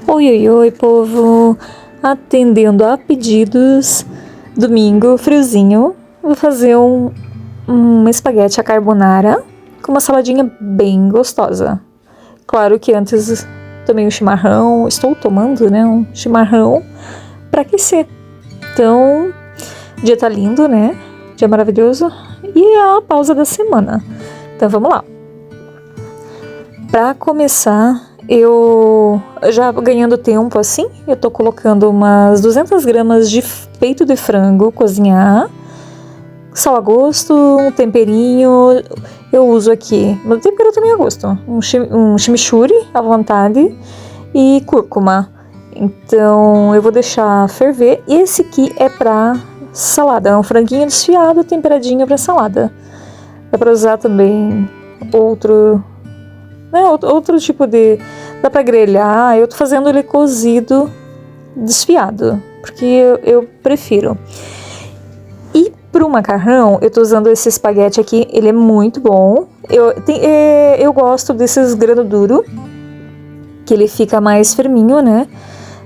Oi, oi, oi, povo! Atendendo a pedidos, domingo, friozinho, vou fazer um espaguete à carbonara com uma saladinha bem gostosa. Claro que antes tomei um chimarrão, estou tomando, né, um chimarrão para aquecer. Então, dia tá lindo, né? Dia maravilhoso. E é a pausa da semana. Então, vamos lá. Para começar, eu já ganhando tempo assim, eu tô colocando umas 200 gramas de peito de frango cozinhar, sal a gosto, um temperinho, eu uso aqui, no tempero também a gosto, um chimichurri à vontade e cúrcuma. Então eu vou deixar ferver. E esse aqui é pra salada, é um franguinho desfiado, temperadinho pra salada. Dá pra usar também outro tipo de... Dá pra grelhar. Eu tô fazendo ele cozido, desfiado, porque eu prefiro. E pro macarrão, eu tô usando esse espaguete aqui, ele é muito bom. Eu gosto desses grano duro, que ele fica mais firminho, né?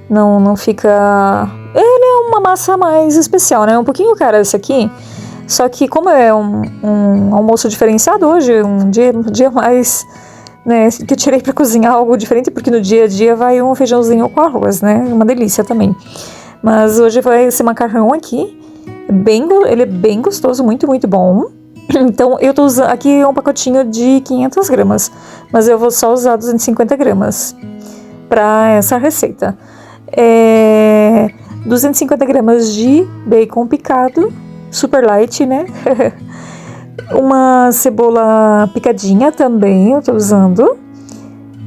Não fica... Ele é uma massa mais especial, né? Um pouquinho caro esse aqui. Só que como é um almoço diferenciado hoje, um dia mais... né, que eu tirei para cozinhar algo diferente, porque no dia a dia vai um feijãozinho com arroz, né? Uma delícia também. Mas hoje vai esse macarrão aqui. Ele é bem gostoso, muito, muito bom. Então eu tô usando... Aqui é um pacotinho de 500 gramas, mas eu vou só usar 250 gramas para essa receita. 250 gramas de bacon picado, super light, né? Uma cebola picadinha também eu tô usando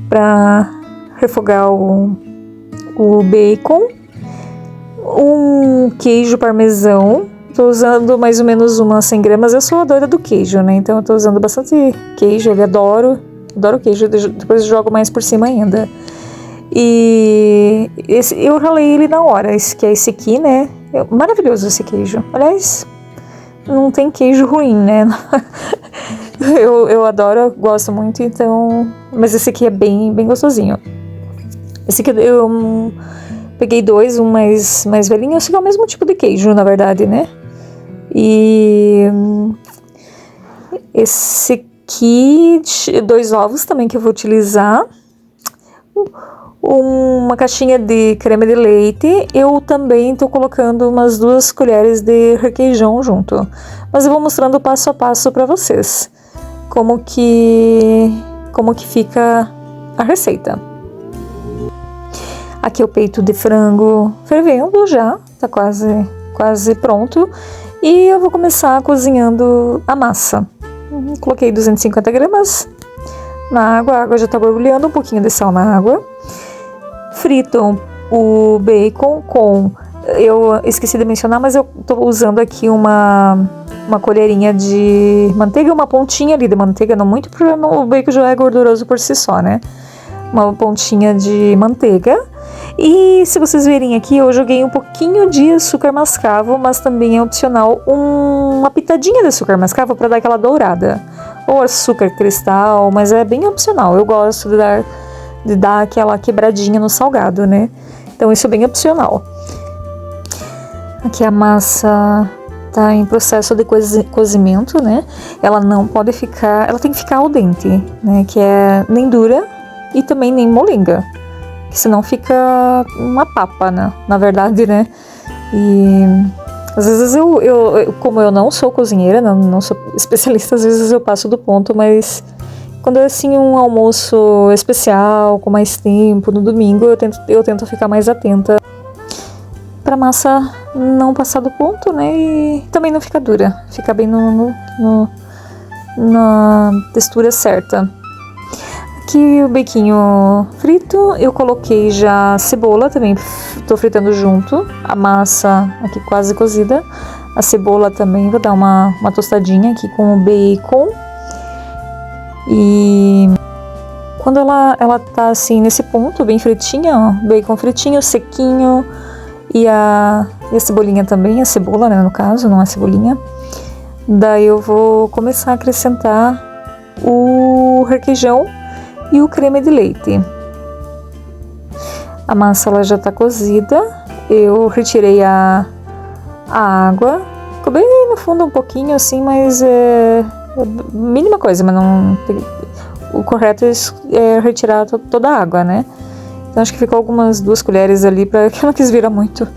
para refogar o bacon. Um queijo parmesão, tô usando mais ou menos umas 100 gramas. Eu sou a doida do queijo, né? Então eu tô usando bastante queijo, eu adoro queijo, depois jogo mais por cima ainda. E eu ralei ele na hora, que é esse aqui, né? Maravilhoso esse queijo. Aliás, não tem queijo ruim, né? eu adoro, eu gosto muito, então... Mas esse aqui é bem, bem gostosinho. Esse aqui eu peguei dois, um mais velhinho. Esse aqui é o mesmo tipo de queijo, na verdade, né? E... esse aqui, 2 ovos também que eu vou utilizar. Uma caixinha de creme de leite. Eu também tô colocando umas 2 colheres de requeijão junto. Mas eu vou mostrando passo a passo para vocês como que fica a receita. Aqui é o peito de frango fervendo já, tá quase pronto. E eu vou começar cozinhando a massa. Coloquei 250 gramas na água, a água já tá borbulhando, um pouquinho de sal na água. Frito o bacon com... Eu esqueci de mencionar, mas eu tô usando aqui uma colherinha de manteiga, uma pontinha ali de manteiga, não muito, porque o bacon já é gorduroso por si só, né? Uma pontinha de manteiga. E se vocês verem aqui, eu joguei um pouquinho de açúcar mascavo, mas também é opcional uma pitadinha de açúcar mascavo para dar aquela dourada. Ou açúcar cristal, mas é bem opcional. Eu gosto de dar aquela quebradinha no salgado, né? Então isso é bem opcional. Aqui a massa tá em processo de cozimento, né? Ela tem que ficar al dente, né? Que é nem dura e também nem molenga, que senão fica uma papa, né? Na verdade, né? E às vezes como eu não sou cozinheira, não sou especialista, às vezes eu passo do ponto, mas quando é assim um almoço especial, com mais tempo, no domingo, eu tento ficar mais atenta pra massa não passar do ponto, né? E também não ficar dura, ficar bem na textura certa. Aqui o bequinho frito, eu coloquei já cebola também, tô fritando junto, a massa aqui quase cozida, a cebola também, vou dar uma tostadinha aqui com o bacon. E quando ela tá assim nesse ponto, bem fritinha, ó, bacon fritinho, sequinho, e a cebolinha também, a cebola, né, no caso, não a cebolinha. Daí eu vou começar a acrescentar o requeijão e o creme de leite. A massa ela já tá cozida. Eu retirei a água. Ficou bem no fundo um pouquinho assim, mas é mínima coisa, mas não... O correto é retirar toda a água, né? Então acho que ficou algumas 2 colheres ali, para que eu não quis virar muito.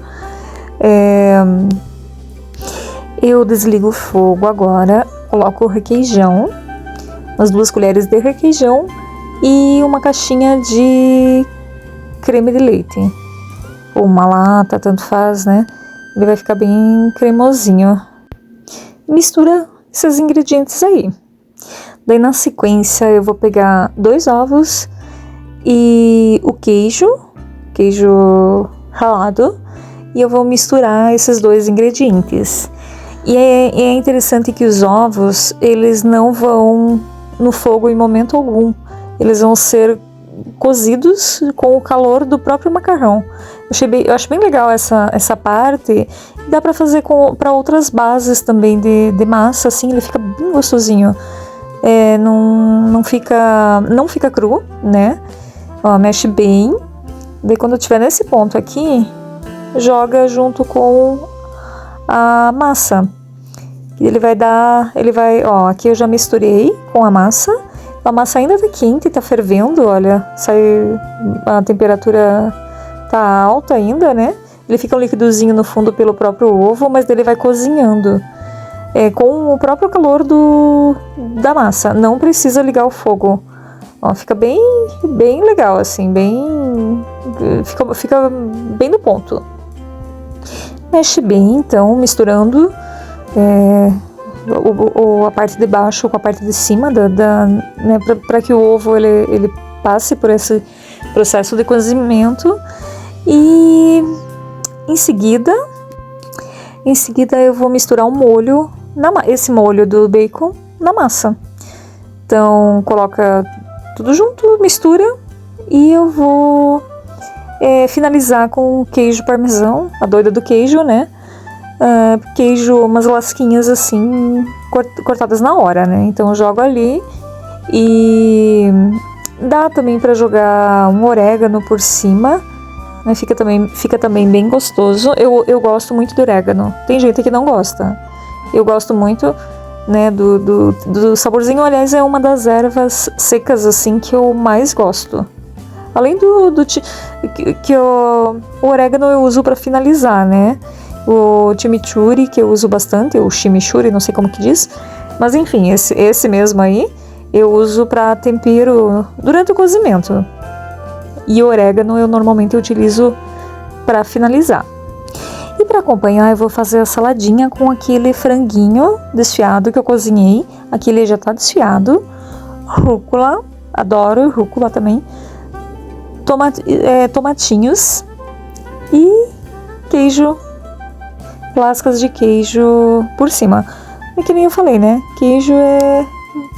Eu desligo o fogo agora, coloco o requeijão, umas 2 colheres de requeijão e uma caixinha de creme de leite. Ou uma lata, tanto faz, né? Ele vai ficar bem cremosinho. Mistura esses ingredientes aí. Daí na sequência eu vou pegar 2 ovos e o queijo ralado, e eu vou misturar esses 2 ingredientes. E é interessante que os ovos, eles não vão no fogo em momento algum. Eles vão ser cozidos com o calor do próprio macarrão. Eu acho bem legal essa parte. Dá para fazer para outras bases também de massa, assim, ele fica bem gostosinho. Não fica cru, né? Ó, mexe bem. Daí quando eu estiver nesse ponto aqui, joga junto com a massa. Ó, aqui eu já misturei com a massa. A massa ainda tá quente, tá fervendo, olha, a temperatura tá alta ainda, né? Ele fica um líquidozinho no fundo pelo próprio ovo, mas ele vai cozinhando. Com o próprio calor da massa, não precisa ligar o fogo. Ó, fica bem legal, assim, fica bem no ponto. Mexe bem, então, misturando a parte de baixo com a parte de cima, né, para que o ovo ele passe por esse processo de cozimento. E em seguida eu vou misturar um molho, esse molho do bacon na massa. Então coloca tudo junto, mistura, e eu vou finalizar com queijo parmesão, a doida do queijo, né? Queijo, umas lasquinhas assim, cortadas na hora, né? Então eu jogo ali, e dá também para jogar um orégano por cima, né? Fica também bem gostoso. Eu gosto muito do orégano. Tem gente que não gosta. Eu gosto muito, né, do saborzinho. Aliás, é uma das ervas secas assim que eu mais gosto. Além que o orégano eu uso para finalizar, né? O chimichurri, que eu uso bastante, o chimichurri, não sei como que diz, mas enfim, esse mesmo aí eu uso para tempero durante o cozimento. E o orégano eu normalmente utilizo para finalizar. E para acompanhar eu vou fazer a saladinha com aquele franguinho desfiado que eu cozinhei. Aqui ele já tá desfiado. Rúcula, adoro rúcula também. Tomatinhos e queijo, lascas de queijo por cima. É que nem eu falei, né? Queijo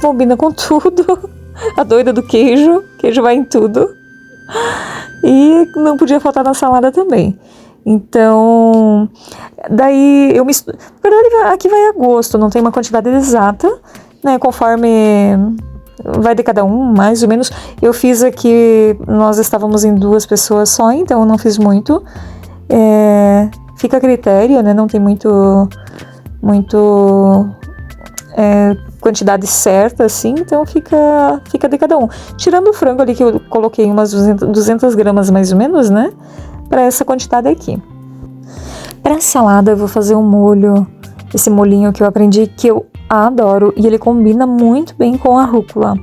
combina com tudo. A doida do queijo vai em tudo. E não podia faltar na salada também. Então, daí eu misturo. Na verdade, aqui vai a gosto, não tem uma quantidade exata, né? Conforme vai de cada um, mais ou menos. Eu fiz aqui, nós estávamos em 2 pessoas só, então eu não fiz muito. Fica a critério, né? Não tem muito quantidade certa, assim, então fica de cada um. Tirando o frango ali, que eu coloquei umas 200 gramas mais ou menos, né? Para essa quantidade aqui. Para salada eu vou fazer um molho, esse molhinho que eu aprendi, que eu adoro, e ele combina muito bem com a rúcula.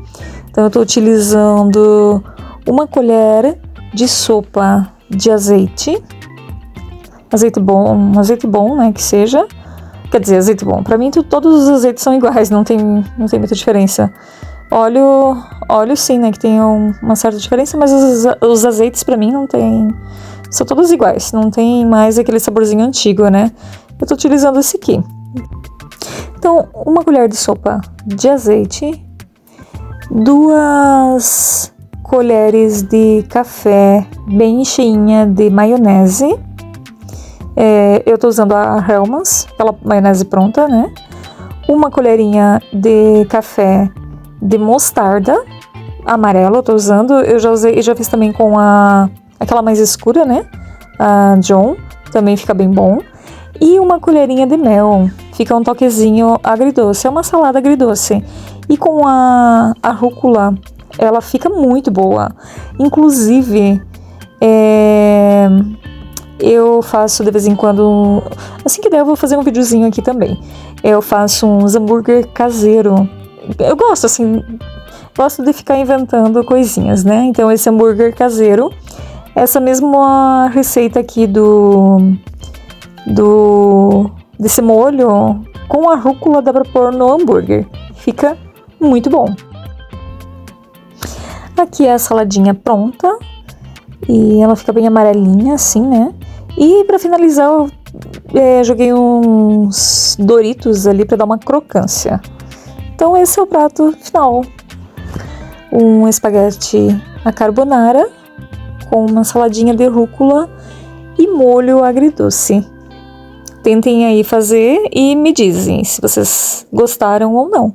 Então eu estou utilizando 1 colher de sopa de azeite bom, né, que seja. Quer dizer, azeite bom. Pra mim, todos os azeites são iguais, não tem muita diferença. Óleo sim, né, que tem uma certa diferença, mas os azeites pra mim não tem... São todos iguais, não tem mais aquele saborzinho antigo, né? Eu tô utilizando esse aqui. Então, 1 colher de sopa de azeite, 2 colheres de café bem cheinha de maionese. Eu tô usando a Hellmann's, aquela maionese pronta, né? 1 colherinha de café de mostarda amarela, eu tô usando. Eu já fiz também com a aquela mais escura, né? A John, também fica bem bom. E uma colherinha de mel, fica um toquezinho agridoce, é uma salada agridoce. E com a rúcula, ela fica muito boa. Inclusive, eu faço de vez em quando, assim que der eu vou fazer um videozinho aqui também. Eu faço uns hambúrguer caseiro. Eu gosto, assim, gosto de ficar inventando coisinhas, né? Então esse hambúrguer caseiro, essa mesma receita aqui desse molho, com a rúcula dá pra pôr no hambúrguer. Fica muito bom. Aqui é a saladinha pronta. E ela fica bem amarelinha, assim, né? E pra finalizar, eu joguei uns Doritos ali pra dar uma crocância. Então esse é o prato final. Um espaguete à carbonara com uma saladinha de rúcula e molho agridoce. Tentem aí fazer e me dizem se vocês gostaram ou não.